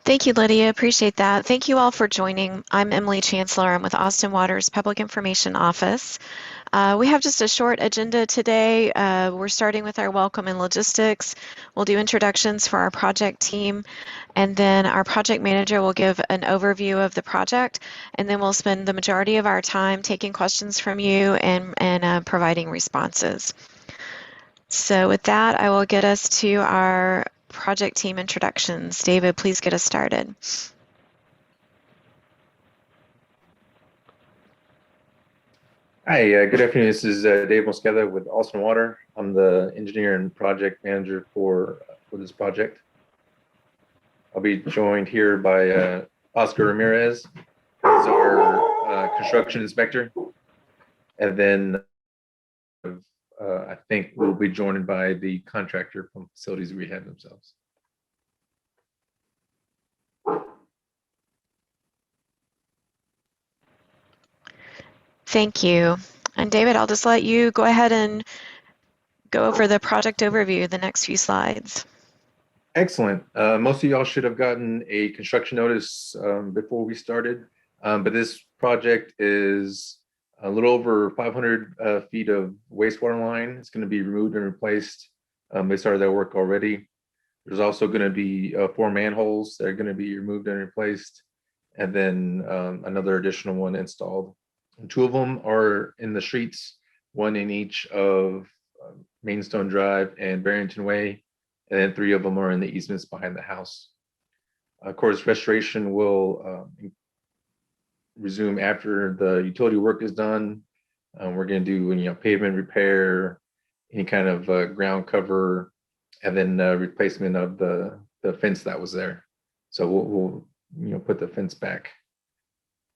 Thank you, Lydia. Appreciate that. Thank you all for joining. I'm Emily Chancellor. I'm with Austin Water's Public Information Office. We have just a short agenda today. We're starting with our welcome and logistics. We'll do introductions for our project team, and then our project manager will give an overview of the project, and then we'll spend the majority of our time taking questions from you and providing responses. So with that, I will get us to our project team introductions. David, please get us started. Hi, good afternoon. This is Dave Mosqueda with Austin Water. I'm the engineer and project manager for this project. I'll be joined here by Oscar Ramirez, who's our construction inspector. And then I think we'll be joined by the contractor from Facilities Rehab themselves. Thank you. And David, I'll just let you go ahead and go over the project overview, the next few slides. Excellent. Most of y'all should have gotten a construction notice before we started, but this project is a little over 500 feet of wastewater line. It's going to be removed and replaced. They started that work already. There's also going to be 4 manholes that are going to be removed and replaced, and then another additional one installed. And 2 of them are in the streets, one in each of Maidenstone Drive and Barrington Way, and then 3 of them are in the easements behind the house. Of course, restoration will resume after the utility work is done. We're going to do pavement repair, any kind of ground cover, and then replacement of the fence that was there. So we'll put the fence back.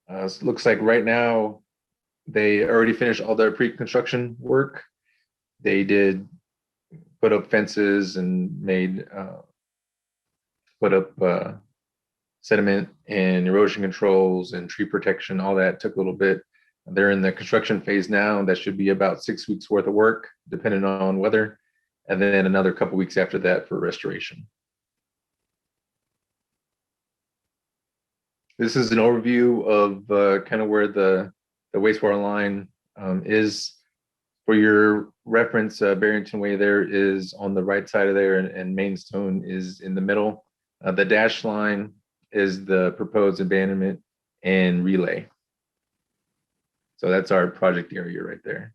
So it looks like right now they already finished all their pre-construction work. They did put up fences and put up sediment and erosion controls and tree protection. All that took a little bit. They're in the construction phase now. That should be about 6 weeks worth of work, depending on weather, and then another couple weeks after that for restoration. This is an overview of kind of where the wastewater line is. For your reference, Barrington Way there is on the right side of there, and Maidenstone is in the middle. The dashed line is the proposed abandonment and relay. So that's our project area right there.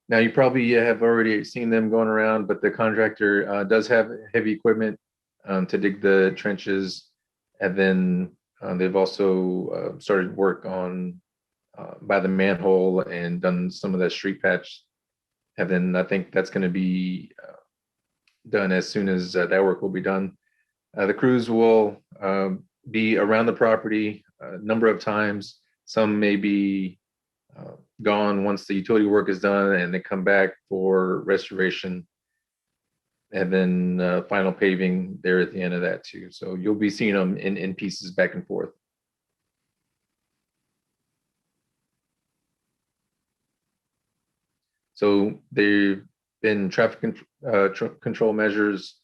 Now you probably have already seen them going around, but the contractor does have heavy equipment to dig the trenches. And then they've also started work on by the manhole and done some of that street patch. And then I think that's going to be done as soon as that work will be done. The crews will be around the property a number of times. Some may be gone once the utility work is done and they come back for restoration, and then final paving there at the end of that too. So you'll be seeing them in pieces back and forth. So they've been traffic control measures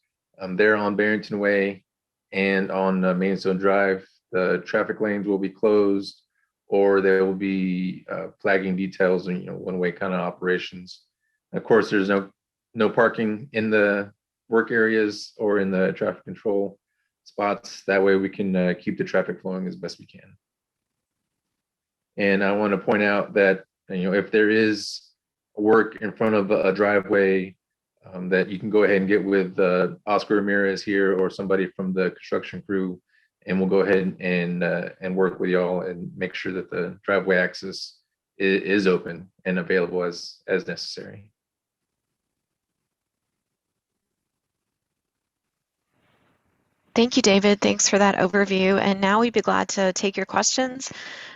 there on Barrington Way and on Maidenstone Drive. The traffic lanes will be closed, or there will be flagging details and one-way kind of operations. Of course, there's no parking in the work areas or in the traffic control spots. That way we can keep the traffic flowing as best we can. And I want to point out that if there is work in front of a driveway, that you can go ahead and get with Oscar Ramirez here or somebody from the construction crew, and we'll go ahead and work with y'all and make sure that the driveway access is open and available as necessary. Thank you, David. Thanks for that overview. And now we'd be glad to take your questions.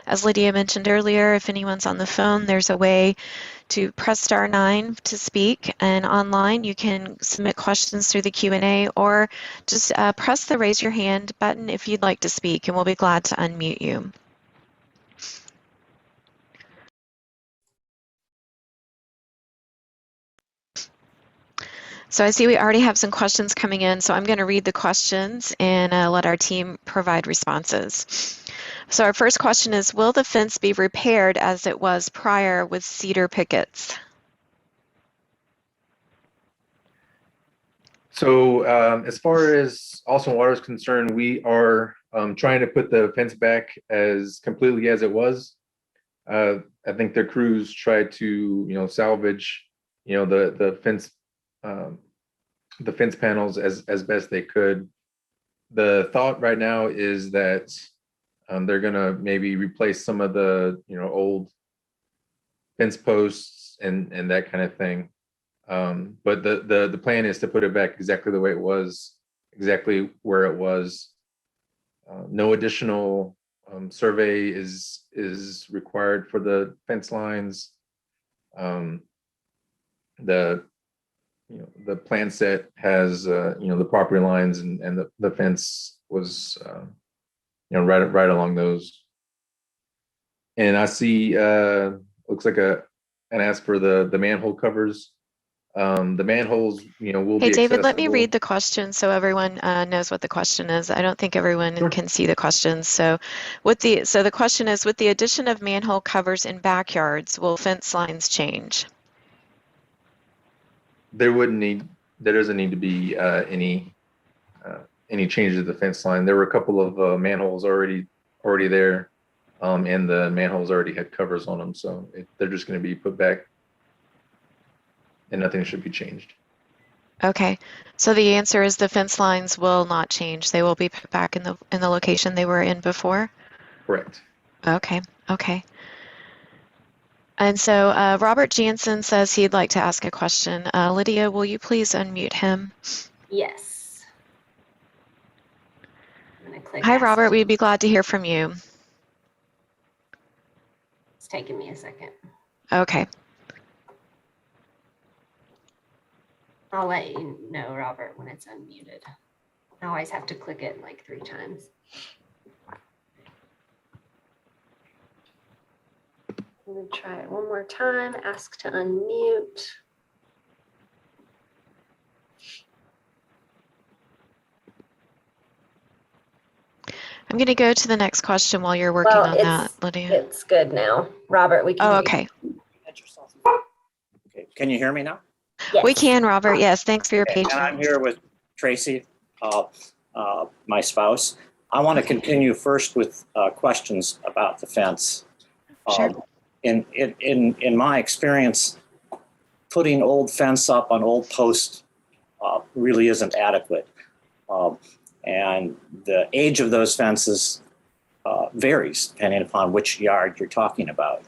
As Lydia mentioned earlier, if anyone's on the phone, there's a way to press *9 to speak. And online, you can submit questions through the Q&A, or just press the raise your hand button if you'd like to speak, and we'll be glad to unmute you. So I see we already have some questions coming in, so I'm going to read the questions and let our team provide responses. So our first question is, will the fence be repaired as it was prior with cedar pickets? So as far as Austin Water is concerned, we are trying to put the fence back as completely as it was. I think the crews tried to, salvage, the fence panels as best they could. The thought right now is that they're gonna maybe replace some of the, old fence posts and that kind of thing. But the plan is to put it back exactly the way it was, exactly where it was. No additional survey is required for the fence lines. The the plan set has the property lines and the fence was right along those. And I see looks like an ask for the manhole covers. The manholes, will Hey, be David, let me accessible. read the question so everyone knows what the question is. I don't think everyone Sure. can see the questions. So the question is, with the addition of manhole covers in backyards, will fence lines change? There doesn't need to be any changes to the fence line. There were a couple of manholes already there, and the manholes already had covers on them, so they're just going to be put back, and nothing should be changed. Okay, so the answer is the fence lines will not change. They will be put back in the location they were in before? Correct. Okay, okay. And so Robert Jansen says he'd like to ask a question. Lydia, will you please unmute him? Yes. I'm gonna click Hi, ask. Robert. We'd be glad to hear from you. It's taking me a second. Okay. I'll let you know, Robert, when it's unmuted. I always have to click it like 3 times. I'm gonna try it one more time. Ask to unmute. I'm going to go to the next question while you're working on that, Lydia. It's good now. Robert, we can Oh, hear okay. Okay, can you hear me now? you. Yes. We can, Robert. Yes, thanks for your Okay, patience. and I'm here with Tracy, my spouse. I want to continue first with questions about the fence. Sure. In my experience, putting old fence up on old posts really isn't adequate. And the age of those fences varies depending upon which yard you're talking about.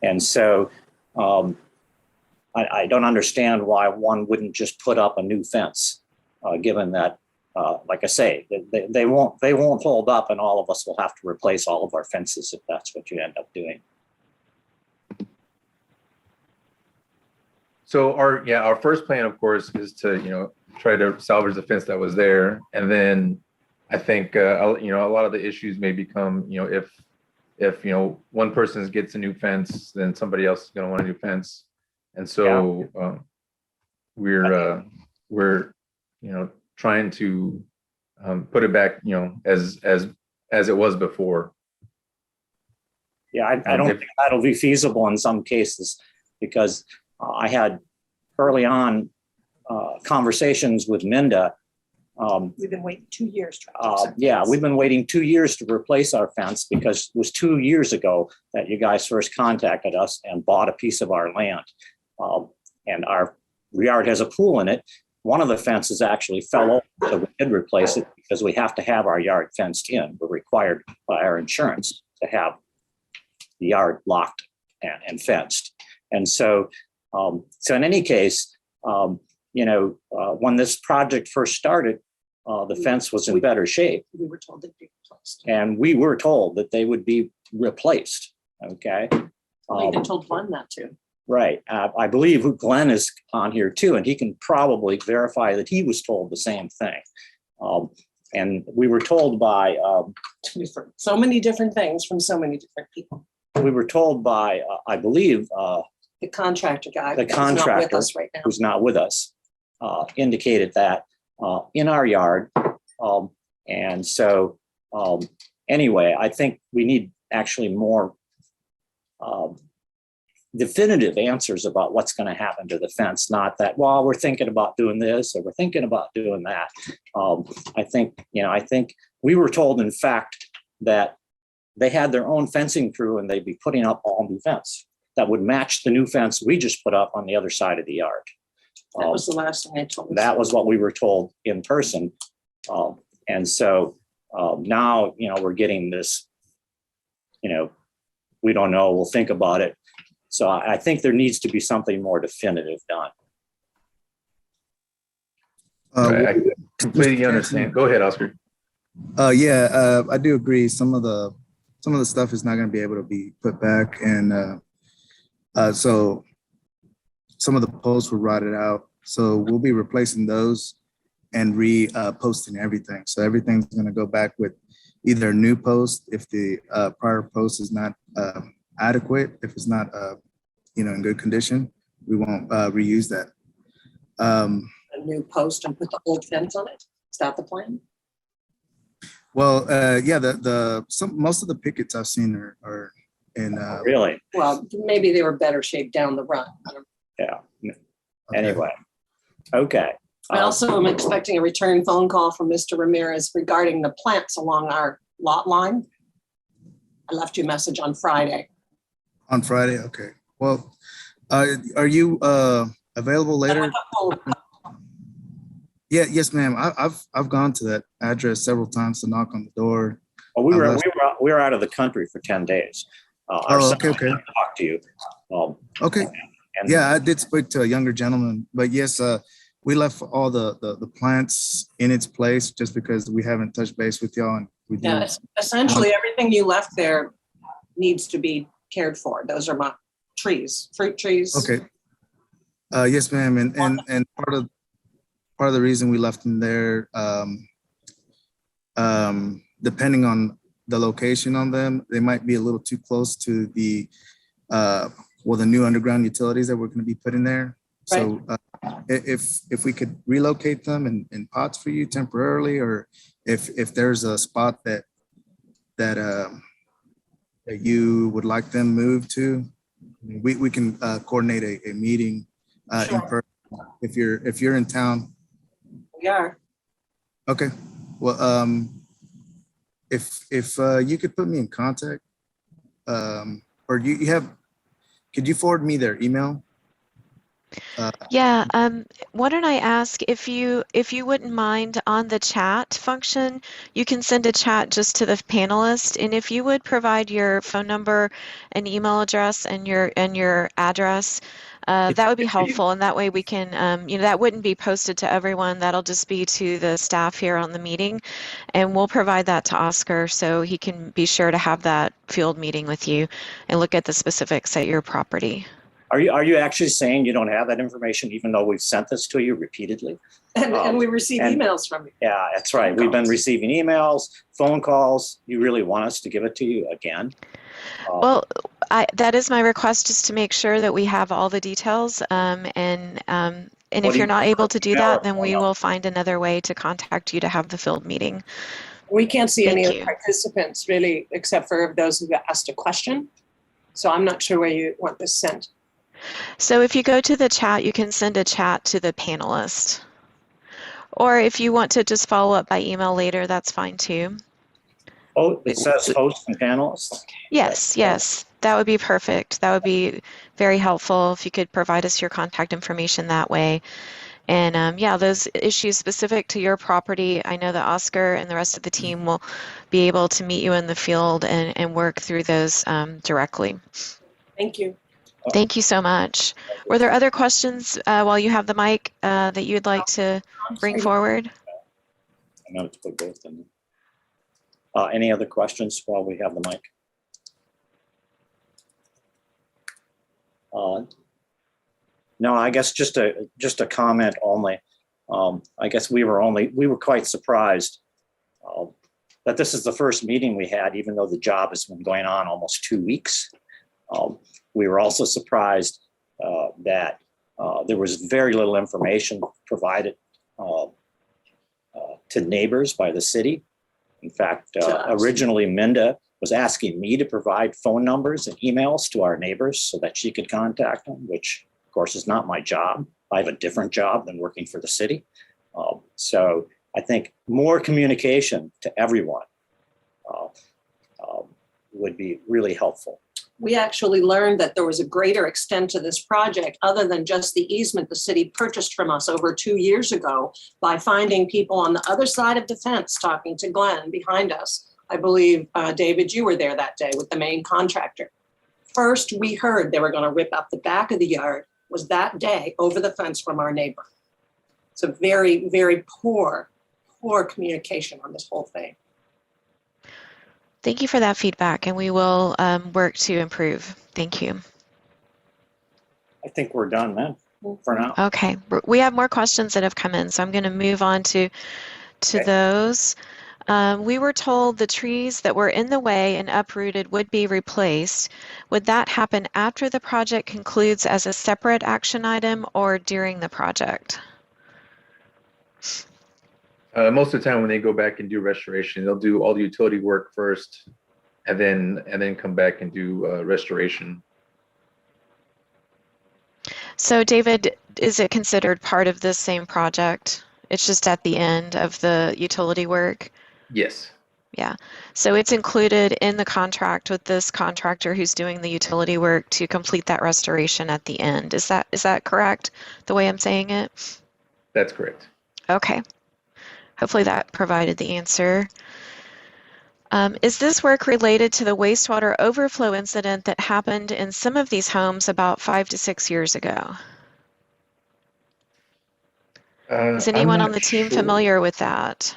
And so I don't understand why one wouldn't just put up a new fence, given that, like I say, they won't hold up, and all of us will have to replace all of our fences if that's what you end up doing. So our first plan, of course, is to try to salvage the fence that was there, and then I think a lot of the issues may become if one person gets a new fence, then somebody else is going to want a new fence, and so we're trying to put it back as it was before. Yeah, I don't think that'll be feasible in some cases, because I had early on conversations with Minda. We've been waiting 2 years. We've been waiting 2 years to replace our fence, because it was 2 years ago that you guys first contacted us and bought a piece of our land. And our yard has a pool in it. One of the fences actually fell over, so we did replace it because we have to have our yard fenced in. We're required by our insurance to have the yard locked and fenced. And so, in any case, when this project first started, the fence was in better shape. We were told they'd be replaced. And we were told that they would be replaced. Okay. We even told Glenn that too. Right. I believe Glenn is on here too, and he can probably verify that he was told the same thing. And we were told by so many different things from so many different people. We were told by, I believe, The contractor guy. the who's not with contractor us right now. who's not with us. indicated that in our yard. And so anyway, I think we need actually more definitive answers about what's going to happen to the fence, not that, well, we're thinking about doing this or we're thinking about doing that. I think we were told, in fact, that they had their own fencing crew and they'd be putting up all new fence that would match the new fence we just put up on the other side of the yard. That was the last thing they told us. That was what we were told in person. And so now, we're getting this, we don't know, we'll think about it. So I think there needs to be something more definitive done. I completely understand. Go ahead, Oscar. Yeah, I do agree. Some of the stuff is not going to be able to be put back, and so some of the posts were rotted out. So we'll be replacing those and posting everything. So everything's going to go back with either a new post if the prior post is not adequate. If it's not in good condition, we won't reuse that. A new post and put the old fence on it. Is that the plan? Well, yeah, most of the pickets I've seen are in. Really? Well, maybe they were better shaped down the run. Yeah. Anyway. Okay. I also am expecting a return phone call from Mr. Ramirez regarding the plants along our lot line. I left you a message on Friday. On Friday, okay. Well, are you available later? Yeah, yes, ma'am. I've gone to that address several times to knock on the door. Well, we were out of the country for 10 days. Okay. Talk to you. Okay. And yeah, I did speak to a younger gentleman, but yes, we left all the plants in its place just because we haven't touched base with y'all, and we do. Yeah, essentially everything you left there needs to be cared for. Those are my trees, fruit trees. Okay. Yes, ma'am, and part of the reason we left them there, depending on the location on them, they might be a little too close to the new underground utilities that we're going to be putting there. Right. So if we could relocate them in pots for you temporarily, or if there's a spot that you would like them moved to, we can coordinate a meeting Sure. in person if you're in town. We are. Okay. Well, if you could put me in contact, or could you forward me their email? Yeah, why don't I ask if you wouldn't mind, on the chat function, you can send a chat just to the panelist, and if you would provide your phone number and email address and your address, that would be helpful, and that way we can, that wouldn't be posted to everyone. That'll just be to the staff here on the meeting, and we'll provide that to Oscar so he can be sure to have that field meeting with you and look at the specifics at your property. Are you actually saying you don't have that information, even though we've sent this to you repeatedly? And we receive emails from you. Yeah, that's right. We've been receiving emails, phone calls. You really want us to give it to you again? Well, that is my request, just to make sure that we have all the details. And if you're not able to do that, then we will find another way to contact you to have the field meeting. We can't see any of Thank the you. participants really, except for those who asked a question. So I'm not sure where you want this sent. So if you go to the chat, you can send a chat to the panelist. Or if you want to just follow up by email later, that's fine too. Oh, it says hosts and panelists? Yes, that would be perfect. That would be very helpful if you could provide us your contact information that way. And yeah, those issues specific to your property, I know that Oscar and the rest of the team will be able to meet you in the field and work through those directly. Thank you. Thank you so much. Were there other questions while you have the mic that you'd like to bring forward? I'm going to put both in. Any other questions while we have the mic? No, I guess just a comment only. I guess we were quite surprised that this is the first meeting we had, even though the job has been going on almost 2 weeks. We were also surprised that There was very little information provided to neighbors by the city. In fact, To us. originally Minda was asking me to provide phone numbers and emails to our neighbors so that she could contact them, which of course is not my job. I have a different job than working for the city. So I think more communication to everyone would be really helpful. We actually learned that there was a greater extent to this project other than just the easement the city purchased from us over 2 years ago by finding people on the other side of the fence talking to Glenn behind us. I believe, David, you were there that day with the main contractor. First, we heard they were going to rip up the back of the yard was that day over the fence from our neighbor. It's a very, very poor communication on this whole thing. Thank you for that feedback, and we will work to improve. Thank you. I think we're done, man, for now. Okay, we have more questions that have come in, so I'm going to move on to those. We were told the trees that were in the way and uprooted would be replaced. Would that happen after the project concludes as a separate action item or during the project? Most of the time when they go back and do restoration, they'll do all the utility work first and then come back and do restoration. So David, is it considered part of this same project? It's just at the end of the utility work? Yes. Yeah, so it's included in the contract with this contractor who's doing the utility work to complete that restoration at the end. Is that correct, the way I'm saying it? That's correct. Okay. Hopefully that provided the answer. Is this work related to the wastewater overflow incident that happened in some of these homes about 5 to 6 years ago? Is anyone on the team familiar with that?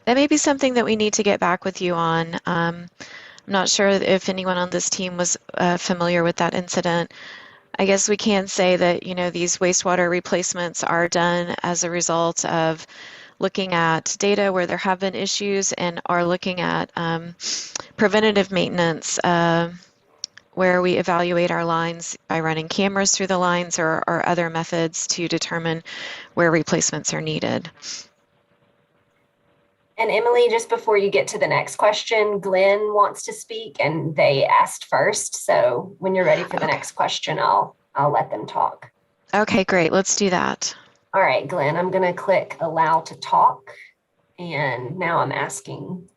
That may be something that we need to get back with you on. I'm not sure if anyone on this team was familiar with that incident. I guess we can say that, these wastewater replacements are done as a result of looking at data where there have been issues and are looking at preventative maintenance where we evaluate our lines by running cameras through the lines or other methods to determine where replacements are needed. And Emily, just before you get to the next question, Glenn wants to speak and they asked first. So when you're ready for the next question, I'll let them talk. Okay, great. Let's do that. All right, Glenn, I'm going to click allow to talk. And now I'm asking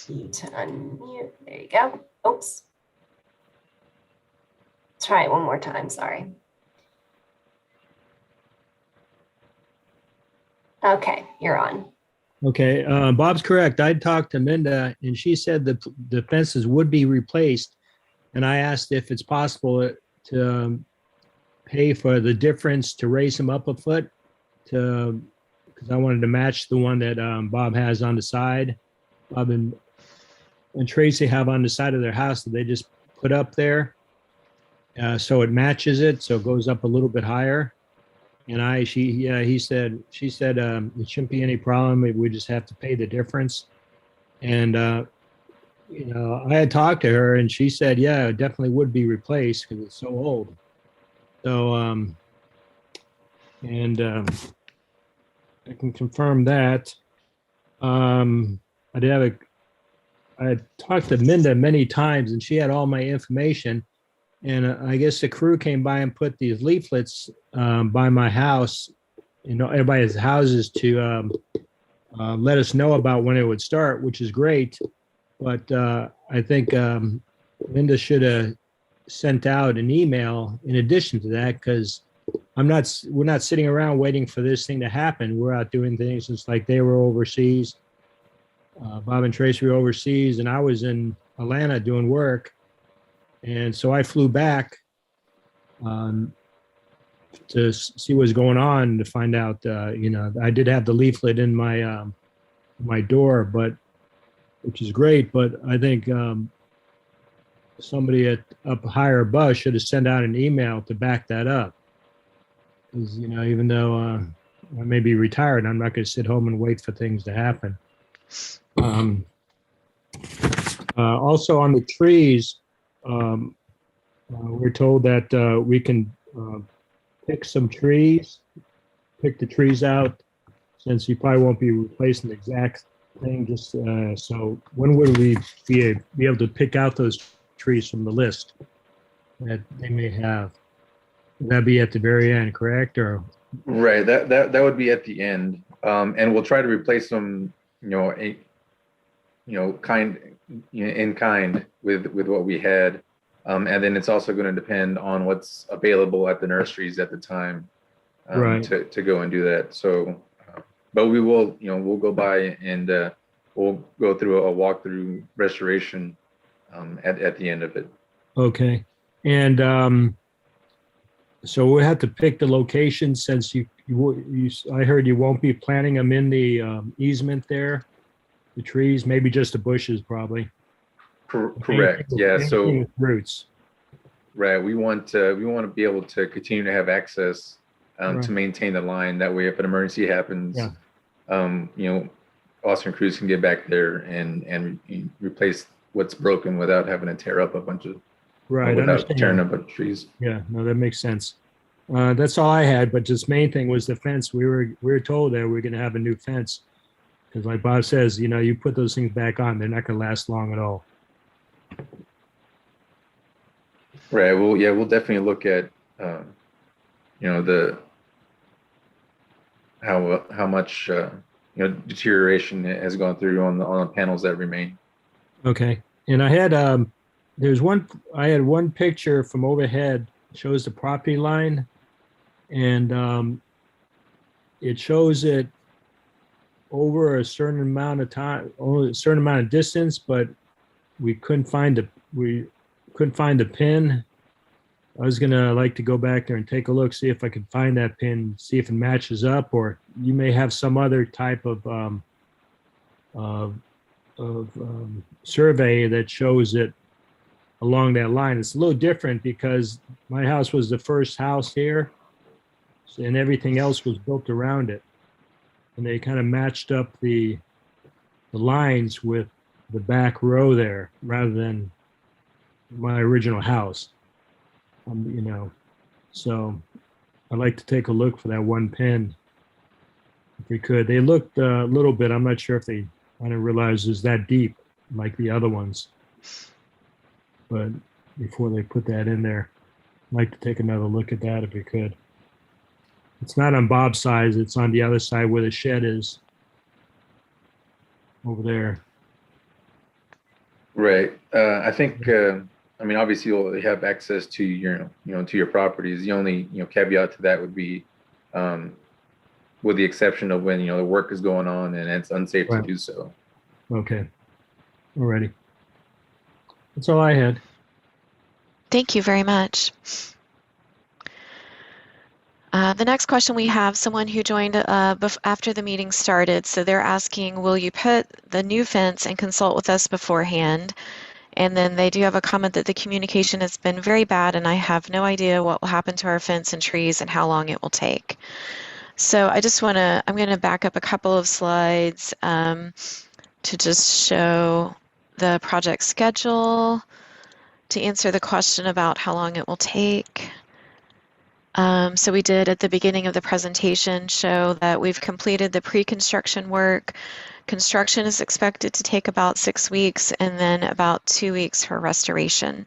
you to unmute. There you go. Oops. Let's try it one more time. Sorry. Okay, you're on. Okay, Bob's correct. I talked to Minda and she said the fences would be replaced. And I asked if it's possible to pay for the difference to raise them up a foot because I wanted to match the one that Bob has on the side. Bob and Tracy have on the side of their house that they just put up there. So it matches it, so it goes up a little bit higher. And she said it shouldn't be any problem. We just have to pay the difference. And, I had talked to her and she said, yeah, it definitely would be replaced because it's so old. So, I can confirm that. I had talked to Minda many times and she had all my information. And I guess the crew came by and put these leaflets by my house, everybody's houses to let us know about when it would start, which is great. But I think Linda should have sent out an email in addition to that because we're not sitting around waiting for this thing to happen. We're out doing things. It's like they were overseas. Bob and Tracy were overseas and I was in Atlanta doing work. And so I flew back to see what's going on to find out, I did have the leaflet in my my door, which is great. But I think somebody up higher above should have sent out an email to back that up. Because, even though I may be retired, I'm not going to sit home and wait for things to happen. Also on the trees, we're told that we can pick some trees, pick the trees out, since you probably won't be replacing the exact thing. Just so when would we be able to pick out those trees from the list that they may have? Would that be at the very end, correct? Or Right, that would be at the end. And we'll try to replace them, in kind with what we had. And then it's also going to depend on what's available at the nurseries at the time, Right. to go and do that. So, but we will, we'll go by and we'll go through a walkthrough restoration at the end of it. Okay. And so we'll have to pick the location, since I heard you won't be planting them in the easement there, the trees, maybe just the bushes probably. Correct. Yeah. Anything So with roots. right, we want to be able to continue to have access Right. to maintain the line. That way, if an emergency happens, Yeah. Austin crews can get back there and replace what's broken without having to tear up a bunch of Right. without Understand. tearing up a bunch of trees. Yeah, no, that makes sense. That's all I had, but just main thing was the fence. We were told that we were going to have a new fence, because like Bob says, you put those things back on, they're not going to last long at all. Right. Well, yeah, we'll definitely look at the how much deterioration has gone through on the panels that remain. Okay. And I had I had one picture from overhead, shows the property line, and it shows it over a certain amount of time, only a certain amount of distance, but we couldn't find the pin. I was gonna like to go back there and take a look, see if I could find that pin, see if it matches up, or you may have some other type of survey that shows it along that line. It's a little different because my house was the first house here, and everything else was built around it, and they kind of matched up the lines with the back row there rather than my original house. So I'd like to take a look for that one pin if we could. They looked a little bit, I'm not sure if I didn't realize it's that deep like the other ones. But before they put that in there, I'd like to take another look at that if we could. It's not on Bob's side, it's on the other side where the shed is. Over there. Right. I think, obviously you'll have access to your properties. The only, caveat to that would be, with the exception of when, the work is going on and it's unsafe to do so. Okay. Alrighty. That's all I had. Thank you very much. The next question we have, someone who joined after the meeting started. So they're asking, will you put the new fence and consult with us beforehand? And then they do have a comment that the communication has been very bad and I have no idea what will happen to our fence and trees and how long it will take. So I'm going to back up a couple of slides to just show the project schedule to answer the question about how long it will take. So we did at the beginning of the presentation show that we've completed the pre-construction work. Construction is expected to take about 6 weeks, and then about 2 weeks for restoration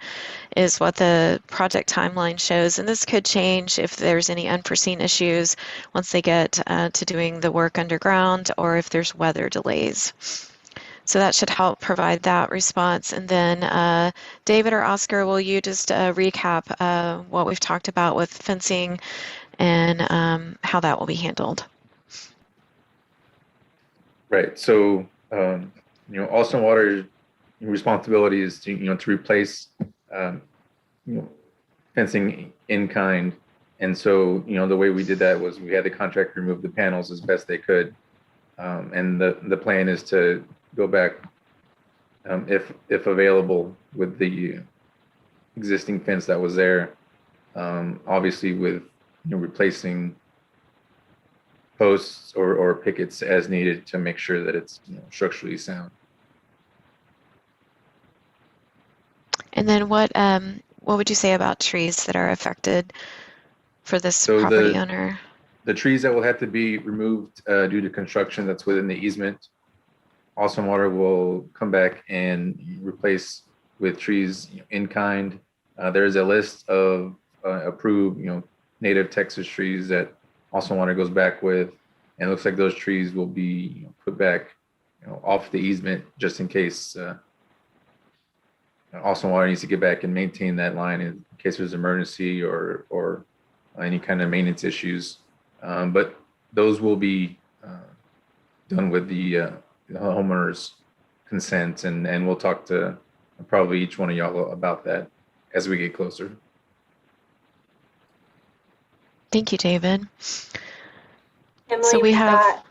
is what the project timeline shows. And this could change if there's any unforeseen issues once they get to doing the work underground, or if there's weather delays. So that should help provide that response. And then David or Oscar, will you just recap what we've talked about with fencing and how that will be handled? Right. So, Austin Water's responsibility is to replace, fencing in kind. And so, the way we did that was we had the contractor remove the panels as best they could. And the plan is to go back, if available, with the existing fence that was there, obviously with replacing posts or pickets as needed to make sure that it's structurally sound. And then what would you say about trees that are affected for this So property owner? the trees that will have to be removed due to construction that's within the easement, Austin Water will come back and replace with trees in kind. There's a list of approved, native Texas trees that Austin Water goes back with, and it looks like those trees will be put back, off the easement just in case Austin Water needs to get back and maintain that line in case there's emergency or any kind of maintenance issues. But those will be done with the homeowner's consent, and we'll talk to probably each one of y'all about that as we get closer. Thank you, David. Emily, So we have.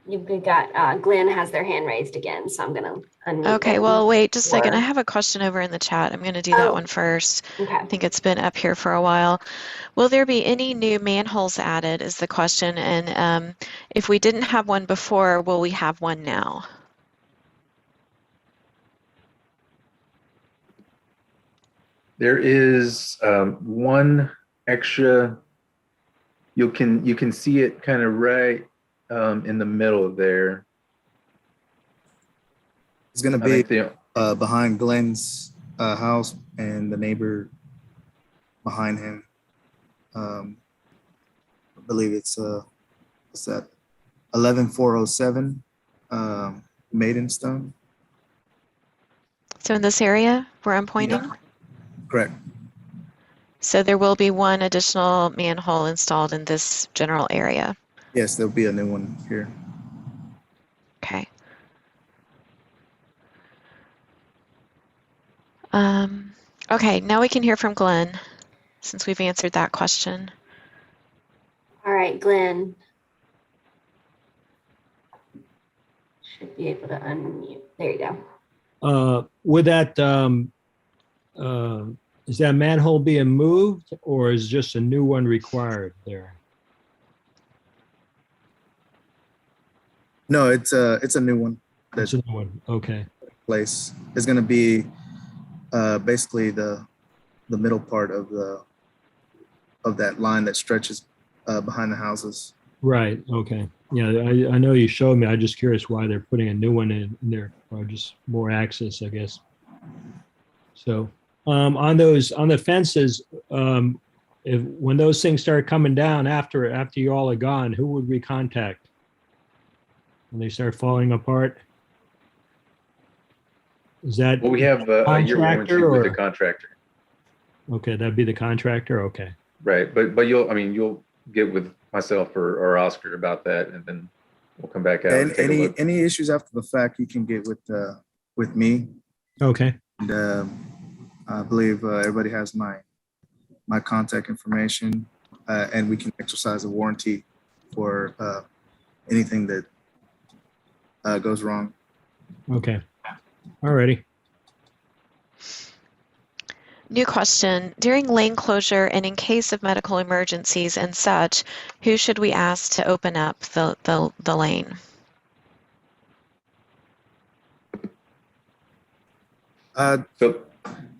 you've got Glenn has their hand raised again, so I'm going to unmute Okay, them. well, wait just a second. I Or- have a question over in the chat. I'm going to do that Oh. one first. Okay. I think it's been up here for a while. Will there be any new manholes added is the question. And if we didn't have one before, will we have one now? There is one extra. You can see it kind of right in the middle there. It's gonna I be think behind Glenn's house and the neighbor behind him. I believe it's what's that? 11407 Maidenstone. So in this area where I'm pointing? Yeah. Correct. So there will be one additional manhole installed in this general area. Yes, there'll be a new one here. Okay. Okay, now we can hear from Glenn, since we've answered that question. All right, Glenn. Should be able to unmute. There you go. Would that, is that manhole being moved or is just a new one required there? No, it's a new one. That's a new one, okay. Place is going to be basically the middle part of that line that stretches behind the houses. Right, okay. Yeah, I know you showed me. I'm just curious why they're putting a new one in there, or just more access, I guess. So on the fences, when those things start coming down after you all are gone, who would we contact? When they start falling apart? Is that well, we have a year warranty contractor with the or- contractor, okay? That'd be the contractor. Okay. right? But you'll get with myself or Oscar about that, and then we'll come back out And and take a look. any issues after the fact, you can get with me. Okay. And I believe everybody has my contact information, and we can exercise a warranty for anything that goes wrong. Okay. Alrighty. New question. During lane closure and in case of medical emergencies and such, who should we ask to open up the lane? So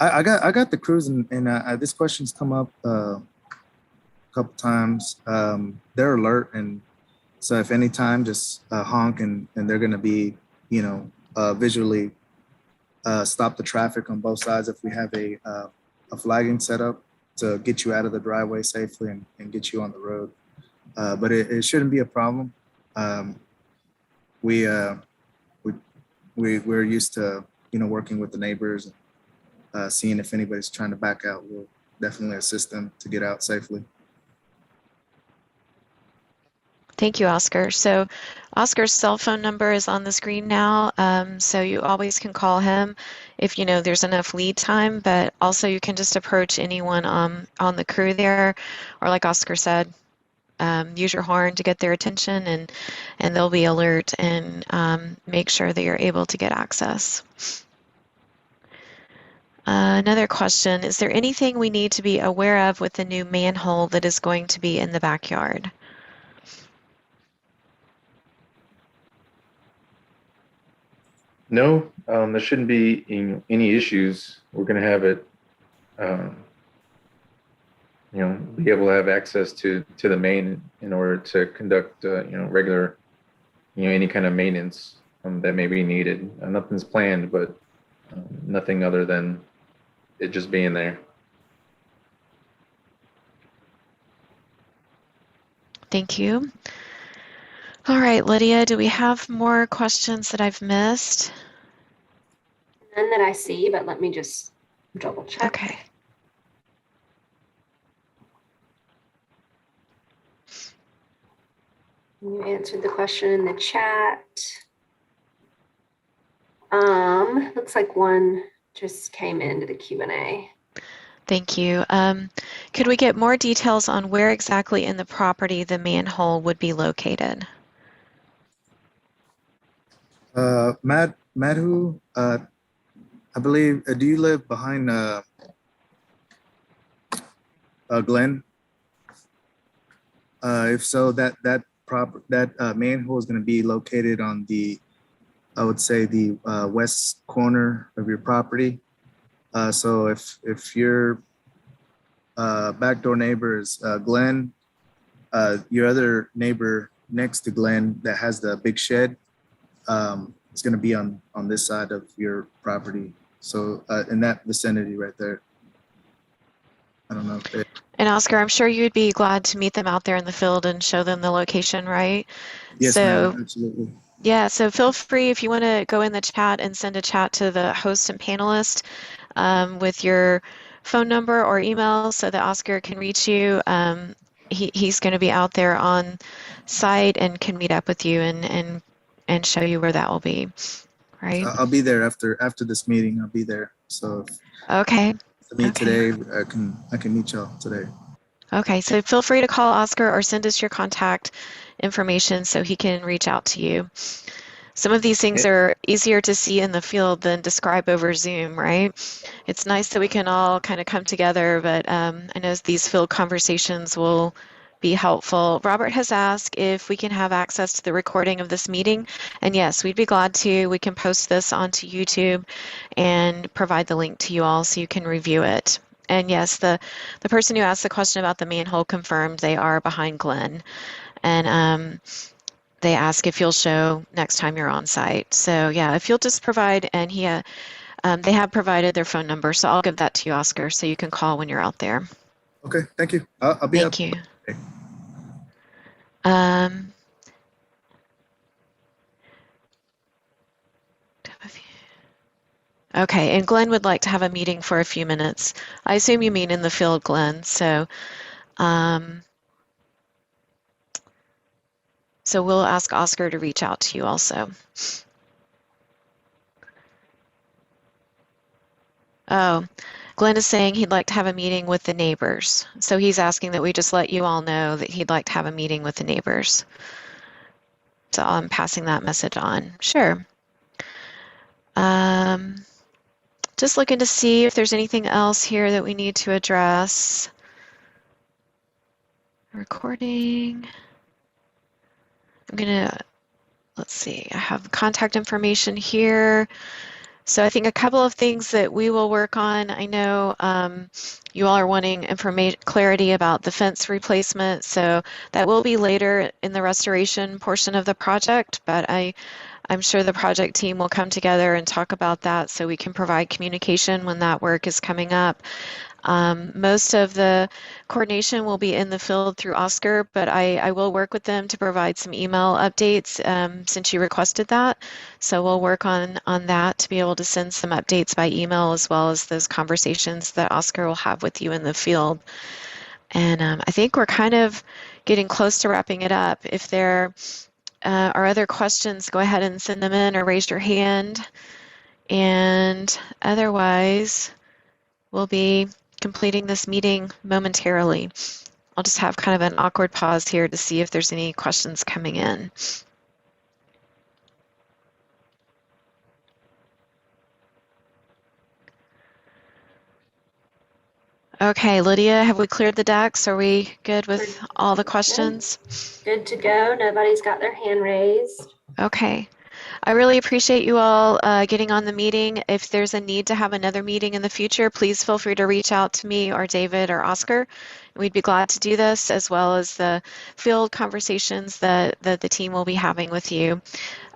I got the crews, and this question's come up a couple times. They're alert, and so if any time, just honk, and they're going to be, visually stop the traffic on both sides if we have a flagging set up to get you out of the driveway safely and get you on the road. But it shouldn't be a problem. We're used to working with the neighbors and seeing if anybody's trying to back out. We'll definitely assist them to get out safely. Thank you, Oscar. So Oscar's cell phone number is on the screen now, so you always can call him if there's enough lead time, but also you can just approach anyone on the crew there, or like Oscar said, use your horn to get their attention, and they'll be alert and make sure that you're able to get access. Another question, is there anything we need to be aware of with the new manhole that is going to be in the backyard? no, there shouldn't be any issues. We're going to have it, be able to have access to the main in order to conduct, regular, any kind of maintenance that may be needed. Nothing's planned, but nothing other than it just being there. Thank you. All right, Lydia, do we have more questions that I've missed? None that I see, but let me just double check. Okay. You answered the question in the chat. Looks like one just came into the Q&A. Thank you. Could we get more details on where exactly in the property the manhole would be located? Madhu, I believe, do you live behind Glenn? If so, that manhole is going to be located on the, I would say, the west corner of your property. So if your back door neighbor is Glenn, your other neighbor next to Glenn that has the big shed, it's going to be on this side of your property. So in that vicinity right there. I don't know. And Oscar, I'm sure you'd be glad to meet them out there in the field and show them the location, right? Yes, ma'am, absolutely. Yeah, so feel free if you want to go in the chat and send a chat to the host and panelist with your phone number or email so that Oscar can reach you. He's going to be out there on site and can meet up with you and show you where that will be, right? I'll be there after this meeting. I'll be there. So Okay. to meet today, I can meet y'all today. Okay, so feel free to call Oscar or send us your contact information so he can reach out to you. Some of these things are easier to see in the field than describe over Zoom, right? It's nice that we can all kind of come together, but I know these field conversations will be helpful. Robert has asked if we can have access to the recording of this meeting, and yes, we'd be glad to. We can post this onto YouTube and provide the link to you all so you can review it. And yes, the person who asked the question about the manhole confirmed they are behind Glenn. And they ask if you'll show next time you're on site. So yeah, if you'll just provide, and they have provided their phone number, so I'll give that to you, Oscar, so you can call when you're out there. Okay, thank you. I'll be Thank you. Okay. Okay, and Glenn would like to have a meeting for a few minutes. I assume you mean in the field, Glenn, so so we'll ask Oscar to reach out to you also. Oh, Glenn is saying he'd like to have a meeting with the neighbors. So he's asking that we just let you all know that he'd like to have a meeting with the neighbors. So I'm passing that message on. Sure. Just looking to see if there's anything else here that we need to address. Recording. I'm gonna, let's see, I have contact information here. So I think a couple of things that we will work on. I know you all are wanting clarity about the fence replacement, so that will be later in the restoration portion of the project, but I'm sure the project team will come together and talk about that so we can provide communication when that work is coming up. Most of the coordination will be in the field through Oscar, but I will work with them to provide some email updates since you requested that. So we'll work on that to be able to send some updates by email as well as those conversations that Oscar will have with you in the field. And I think we're kind of getting close to wrapping it up. If there are other questions, go ahead and send them in or raise your hand. And otherwise, we'll be completing this meeting momentarily. I'll just have kind of an awkward pause here to see if there's any questions coming in. Okay, Lydia, have we cleared the decks? Are we good with all the questions? Good to go. Nobody's got their hand raised. Okay. I really appreciate you all getting on the meeting. If there's a need to have another meeting in the future, please feel free to reach out to me or David or Oscar. We'd be glad to do this, as well as the field conversations that the team will be having with you.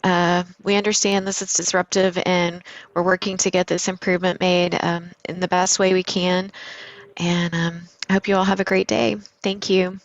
We understand this is disruptive, and we're working to get this improvement made in the best way we can. And I hope you all have a great day. Thank you.